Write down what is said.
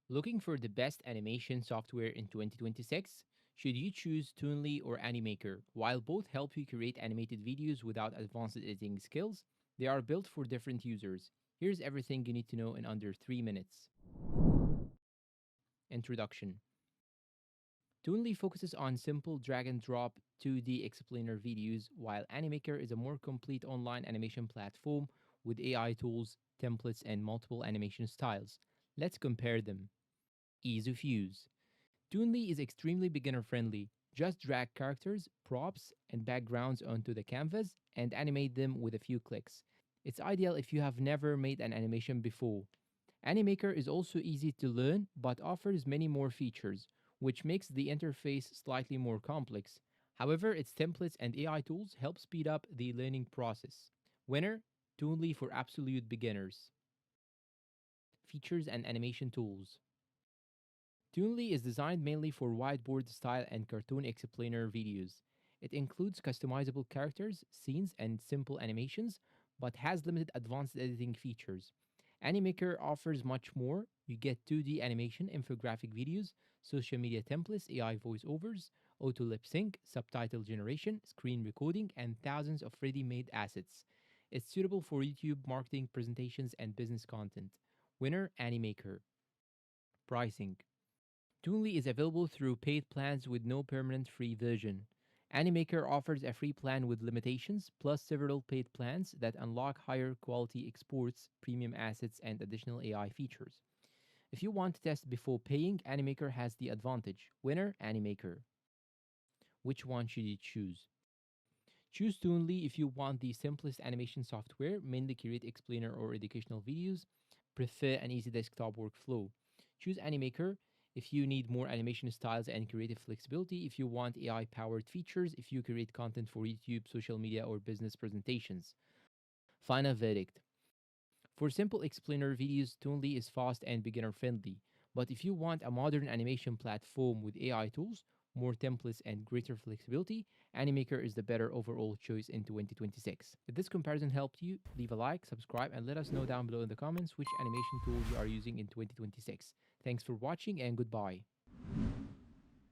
Looking for the best animation software in 2026? Should you choose Toonly or Animaker? While both help you create animated videos without advanced editing skills, they are built for different users. Here's everything you need to know in under 3 minutes. Introduction. Toonly focuses on simple drag and drop 2D explainer videos, while Animaker is a more complete online animation platform with AI tools, templates, and multiple animation styles. Let's compare them. Ease of use. Toonly is extremely beginner friendly. Just drag characters, props, and backgrounds onto the canvas and animate them with a few clicks. It's ideal if you have never made an animation before. Animaker is also easy to learn but offers many more features, which makes the interface slightly more complex. However, its templates and AI tools help speed up the learning process. Winner, Toonly for absolute beginners. Features and animation tools. Toonly is designed mainly for whiteboard style and cartoon explainer videos. It includes customizable characters, scenes, and simple animations, but has limited advanced editing features. Animaker offers much more. You get 2D animation, infographic videos, social media templates, AI voiceovers, auto lip sync, subtitle generation, screen recording, and thousands of ready made assets. It's suitable for YouTube marketing, presentations, and business content. Winner Animaker. Pricing. Toonly is available through paid plans with no permanent free version. Animaker offers a free plan with limitations, plus several paid plans that unlock higher quality exports, premium assets, and additional AI features. If you want to test before paying, Animaker has the advantage. Winner, Animaker. Which one should you choose? Choose Toonly if you want the simplest animation software, mainly create explainer or educational videos, prefer an easy desktop workflow. Choose Animaker if you need more animation styles and creative flexibility, if you want AI powered features, if you create content for YouTube, social media, or business presentations. Final verdict. For simple explainer videos, Toonly is fast and beginner friendly. But if you want a modern animation platform with AI tools, more templates, and greater flexibility, Animaker is the better overall choice in 2026. If this comparison helped you, leave a like, subscribe, and let us know down below in the comments which animation tool you are using in 2026. Thanks for watching and goodbye.